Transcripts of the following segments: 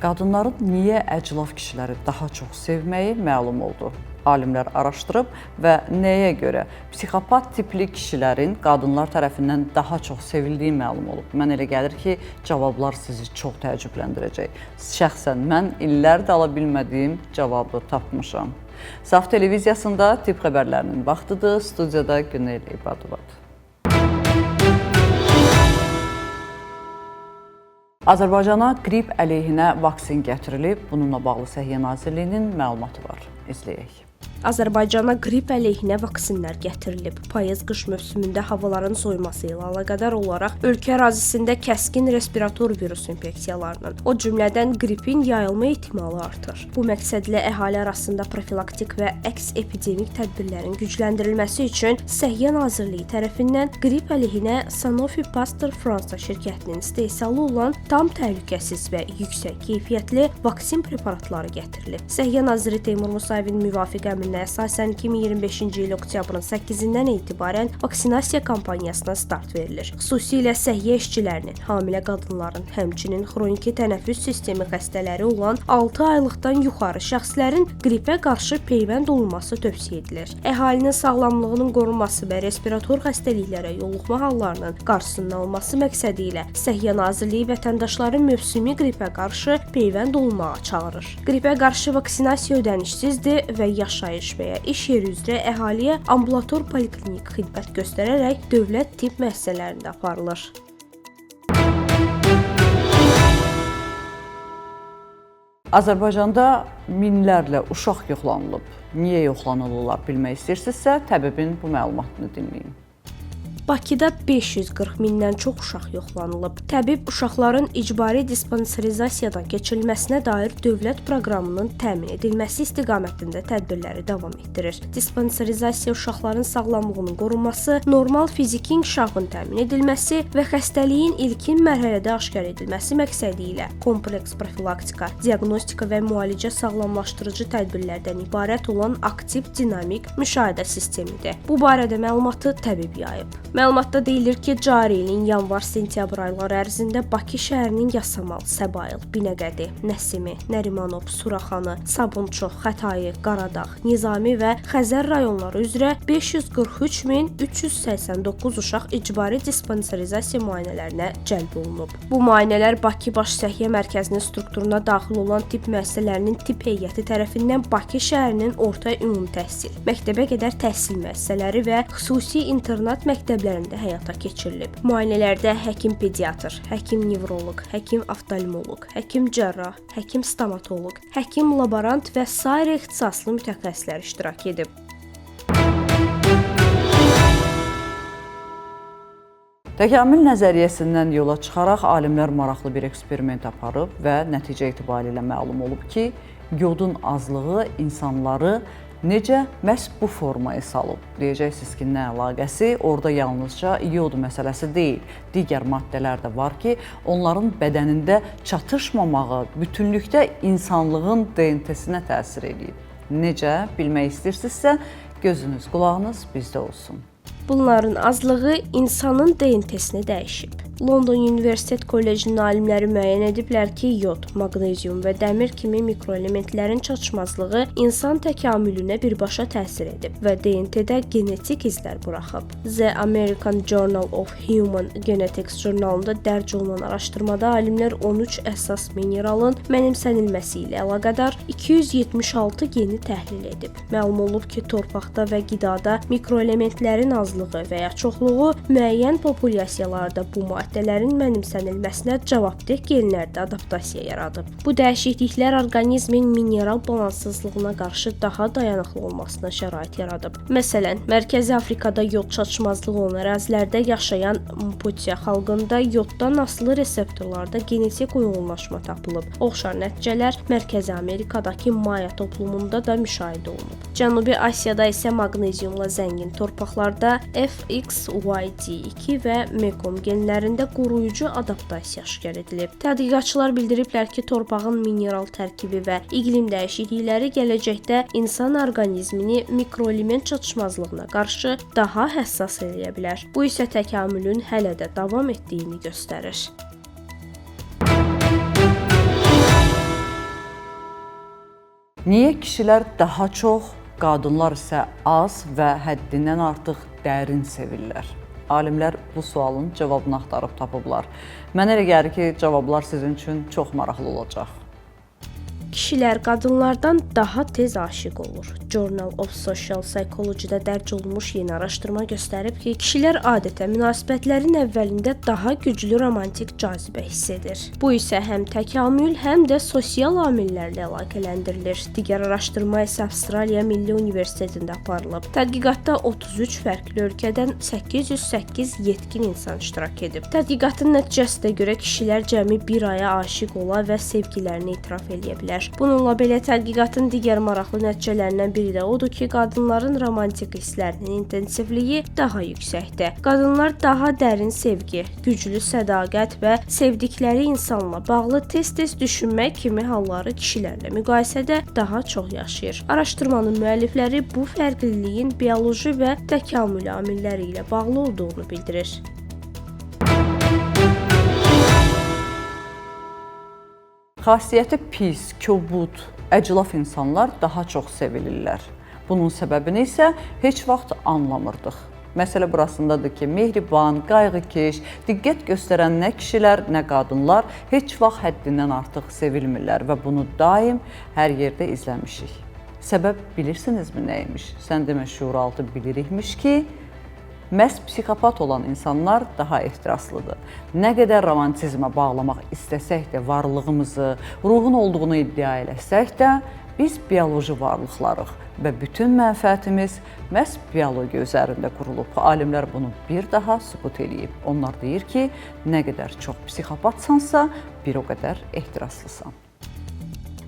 Qadınların niyə əclaf kişiləri daha çox sevməyi məlum oldu. Alimlər araşdırıb və nəyə görə psixopat tipli kişilərin qadınlar tərəfindən daha çox sevildiyi məlum olub. Mən elə gəlir ki, cavablar sizi çox təəccübləndirəcək. Şəxsən mən illərdir ala bilmədiyim cavabı tapmışam. Saf televiziyasında tibb xəbərlərinin vaxtıdır. Studiyada Günel İbadovadır. Azərbaycana qrip əleyhinə vaksin gətirilib. Bununla bağlı Səhiyyə Nazirliyinin məlumatı var. İzləyək. Azərbaycana qrip əleyhinə vaksinlər gətirilib. Payız-qış mövsümündə havaların soyuması ilə əlaqədar olaraq ölkə ərazisində kəskin respirator virus infeksiyalarının, o cümlədən qripin yayılma ehtimalı artır. Bu məqsədlə əhali arasında profilaktik və əks epidemik tədbirlərin gücləndirilməsi üçün Səhiyyə Nazirliyi tərəfindən qrip əleyhinə Sanofi Pasteur Fransa şirkətinin istehsalı olan tam təhlükəsiz və yüksək keyfiyyətli vaksin preparatları gətirilib. Səhiyyə naziri Teymur Musayevin müvafiq əmrinə əsasən 2025-ci il oktyabrın 8-dən etibarən vaksinasiya kampaniyasına start verilir. Xüsusilə səhiyyə işçilərinin, hamilə qadınların, həmçinin xroniki tənəffüs sistemi xəstələri olan 6 aylıqdan yuxarı şəxslərin qripə qarşı peyvənd olunması tövsiyə edilir. Əhalinin sağlamlığının qorunması və respirator xəstəliklərə yoluxma hallarının qarşısının alınması məqsədi ilə Səhiyyə Nazirliyi vətəndaşların mövsümi qripə qarşı peyvənd olunmağa çağırır. Qripə qarşı vaksinasiya ödənişsizdir və yaşayış və ya iş yeri üzrə əhaliyə ambulator poliklinik xidmət göstərərək dövlət tibb müəssisələrində aparılır. Azərbaycanda minlərlə uşaq yoxlanılıb. Niyə yoxlanılırlar bilmək istəyirsinizsə, təbibin bu məlumatını dinləyin. Bakıda 540 mindən çox uşaq yoxlanılıb. Təbib uşaqların icbari dispanserizasiyadan keçirilməsinə dair dövlət proqramının təmin edilməsi istiqamətində tədbirləri davam etdirir. Dispanserizasiya uşaqların sağlamlığının qorunması, normal fiziki inkişafın təmin edilməsi və xəstəliyin ilkin mərhələdə aşkar edilməsi məqsədi ilə kompleks profilaktika, diaqnostika və müalicə sağlamlaşdırıcı tədbirlərdən ibarət olan aktiv dinamik müşahidə sistemidir. Bu barədə məlumatı təbib yayıb. Məlumatda deyilir ki, cari ilin yanvar-sentyabr ayları ərzində Bakı şəhərinin Yasamal, Səbail, Binəqədi, Nəsimi, Nərimanov, Suraxanı, Sabunçu, Xətai, Qaradağ, Nizami və Xəzər rayonları üzrə 543.389 uşaq icbari dispanserizasiya müayinələrinə cəlb olunub. Bu müayinələr Bakı Baş Səhiyyə Mərkəzinin strukturuna daxil olan tibb müəssisələrinin tibb heyəti tərəfindən Bakı şəhərinin orta ümumi təhsil, məktəbə qədər təhsil müəssisələri və xüsusi internat məktəblərində həyata keçirilib. Müayinələrdə həkim pediatr, həkim nevroloq, həkim oftalmoloq, həkim cərrah, həkim stomatoloq, həkim laborant və sair ixtisaslı mütəxəssislər iştirak edib. Təkamül nəzəriyyəsindən yola çıxaraq alimlər maraqlı bir eksperiment aparıb və nəticə etibarilə məlum olub ki, yodun azlığı insanları necə məhz bu formaya salıb? Deyəcəksiniz ki, nə əlaqəsi? Orada yalnızca yod məsələsi deyil. Digər maddələr də var ki, onların bədənində çatışmamağı bütünlükdə insanlığın DNT-sinə təsir edib. Necə? Bilmək istəyirsinizsə, gözünüz, qulağınız bizdə olsun. Bunların azlığı insanın DNT-sini dəyişib. London Universitet Kollecinin alimləri müəyyən ediblər ki, yod, maqnezium və dəmir kimi mikroelementlərin çatışmazlığı insan təkamülünə birbaşa təsir edib və DNT-də genetik izlər buraxıb. The American Journal of Human Genetics jurnalında dərc olunan araşdırmada alimlər 13 əsas mineralın mənimsənilməsi ilə əlaqədar 276 geni təhlil edib. Məlum olub ki, torpaqda və qidada mikroelementlərin azlığı və ya çoxluğu müəyyən populyasiyalarda bu maddələrin mənimsənilməsinə cavabdeh genlərdə adaptasiya yaradıb. Bu dəyişikliklər orqanizmin mineral balanssızlığına qarşı daha dayanıqlı olmasına şərait yaradıb. Məsələn, Mərkəzi Afrikada yod çatışmazlığı olan ərazilərdə yaşayan Mputiya xalqında yoddan asılı reseptorlarda genetik uyğunlaşma tapılıb. Oxşar nəticələr Mərkəzi Amerikadakı Maya toplumunda da müşahidə olunub. Cənubi Asiyada isə maqneziumla zəngin torpaqlarda FXYD2 və Mekong genlərində qoruyucu adaptasiya aşkar edilib. Tədqiqatçılar bildiriblər ki, torpağın mineral tərkibi və iqlim dəyişiklikləri gələcəkdə insan orqanizmini mikroelement çatışmazlığına qarşı daha həssas edə bilər. Bu isə təkamülün hələ də davam etdiyini göstərir. Niyə kişilər daha çox, qadınlar isə az və həddindən artıq dərin sevirlər? Alimlər bu sualın cavabını axtarıb tapıblar. Mənə elə gəlir ki, cavablar sizin üçün çox maraqlı olacaq. Kişilər qadınlardan daha tez aşiq olur. Journal of Social Psychology-da dərc olunmuş yeni araşdırma göstərib ki, kişilər adətən münasibətlərin əvvəlində daha güclü romantik cazibə hiss edir. Bu isə həm təkamül, həm də sosial amillərlə əlaqələndirilir. Digər araşdırma isə Avstraliya Milli Universitetində aparılıb. Tədqiqatda 33 fərqli ölkədən 808 yetkin insan iştirak edib. Tədqiqatın nəticəsinə görə kişilər cəmi bir aya aşiq ola və sevgilərini etiraf edə bilər. Bununla belə tədqiqatın digər maraqlı nəticələrindən biri də odur ki, qadınların romantik hisslərinin intensivliyi daha yüksəkdir. Qadınlar daha dərin sevgi, güclü sədaqət və sevdikləri insanla bağlı tez-tez düşünmək kimi halları kişilərlə müqayisədə daha çox yaşayır. Araşdırmanın müəllifləri bu fərqliliyin bioloji və təkamül amilləri ilə bağlı olduğunu bildirir. Xasiyyəti pis, kobud, əclaf insanlar daha çox sevilirlər. Bunun səbəbini isə heç vaxt anlamırdıq. Məsələ burasındadır ki, mehriban, qayğıkeş, diqqət göstərən nə kişilər, nə qadınlar heç vaxt həddindən artıq sevilmirlər və bunu daim hər yerdə izləmişik. Səbəb bilirsinizmi nəymiş? Sən demə şuuraltı bilirikmiş ki, məhz psixopat olan insanlar daha ehtiraslıdır. Nə qədər romantizmə bağlamaq istəsək də varlığımızı, ruhun olduğunu iddia eləsək də, biz bioloji varlıqlarıq və bütün mənfəətimiz məhz biologiya üzərində qurulub. Alimlər bunu bir daha sübut eləyib. Onlar deyir ki, nə qədər çox psixopatsansa, bir o qədər ehtiraslısan.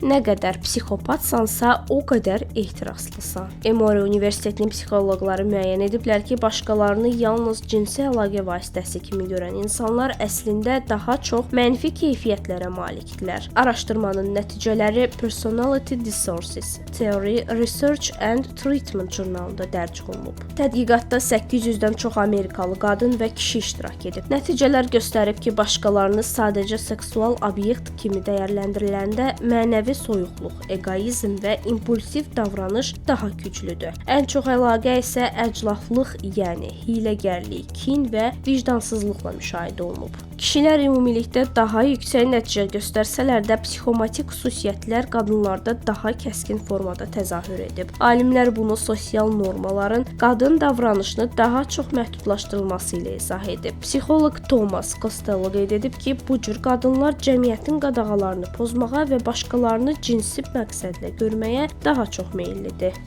Nə qədər psixopatsansa, o qədər ehtiraslısan. Emory Universitetinin psixoloqları müəyyən ediblər ki, başqalarını yalnız cinsi əlaqə vasitəsi kimi görən insanlar əslində daha çox mənfi keyfiyyətlərə malikdirlər. Araşdırmanın nəticələri Personality Disorders Theory, Research and Treatment jurnalında dərc olunub. Tədqiqatda 800-dən çox Amerikalı qadın və kişi iştirak edib. Nəticələr göstərib ki, başqalarını sadəcə seksual obyekt kimi dəyərləndiriləndə mənəvi soyuqluq, egoizm və impulsiv davranış daha güclüdür. Ən çox əlaqə isə əclaflıq, yəni hiyləgərlik, kin və vicdansızlıqla müşahidə olunub. Kişilər ümumilikdə daha yüksək nəticə göstərsələr də psixomatik xüsusiyyətlər qadınlarda daha kəskin formada təzahür edib. Alimlər bunu sosial normaların qadın davranışını daha çox məhdudlaşdırılması ilə izah edib. Psixoloq Thomas Costello qeyd edib ki, bu cür qadınlar cəmiyyətin qadağalarını pozmağa və başqalarını cinsi məqsədlə görməyə daha çox meyllidir.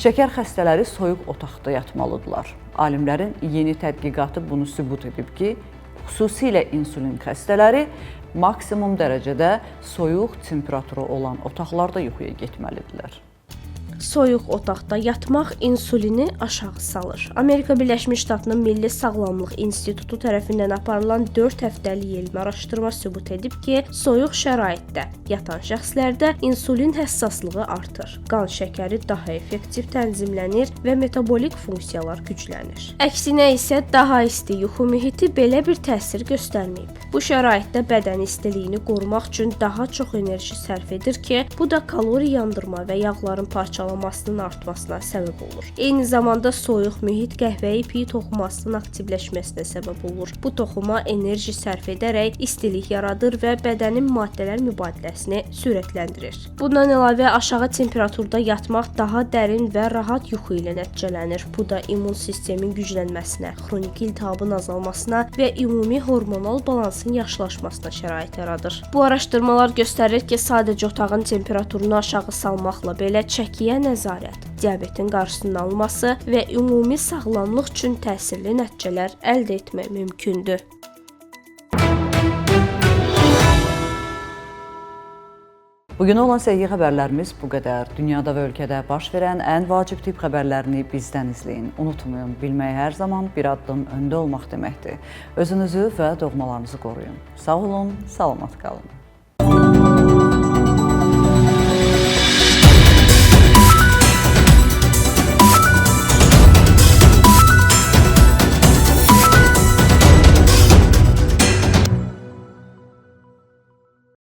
Şəkər xəstələri soyuq otaqda yatmalıdırlar. Alimlərin yeni tədqiqatı bunu sübut edib ki, xüsusilə insulin xəstələri maksimum dərəcədə soyuq temperaturu olan otaqlarda yuxuya getməlidirlər. Soyuq otaqda yatmaq insulini aşağı salır. Amerika Birləşmiş Ştatlarının Milli Sağlamlıq İnstitutu tərəfindən aparılan 4 həftəlik elmi araşdırma sübut edib ki, soyuq şəraitdə yatan şəxslərdə insulin həssaslığı artır. Qan şəkəri daha effektiv tənzimlənir və metabolik funksiyalar güclənir. Əksinə isə daha isti yuxu mühiti belə bir təsir göstərməyib. Bu şəraitdə bədən istiliyini qorumaq üçün daha çox enerji sərf edir ki, bu da kalori yandırma və yağların parçalanmasının artmasına səbəb olur. Eyni zamanda soyuq mühit qəhvəyi piy toxumasının aktivləşməsinə səbəb olur. Bu toxuma enerji sərf edərək istilik yaradır və bədənin maddələr mübadiləsini sürətləndirir. Bundan əlavə aşağı temperaturda yatmaq daha dərin və rahat yuxu ilə nəticələnir. Bu da immun sistemin güclənməsinə, xronik iltihabın azalmasına və ümumi hormonal balansın yaxşılaşmasına şərait yaradır. Bu araşdırmalar göstərir ki, sadəcə otağın temperaturunu aşağı salmaqla belə çəkiyə nəzarət, diabetin qarşısının alınması və ümumi sağlamlıq üçün təsirli nəticələr əldə etmək mümkündür. Bugün olan səhiyyə xəbərlərimiz bu qədər. Dünyada və ölkədə baş verən ən vacib tip xəbərlərini bizdən izləyin. Unutmayın, bilmək hər zaman bir addım öndə olmaq deməkdir. Özünüzü və doğmalarınızı qoruyun. Sağ olun, salamat qalın.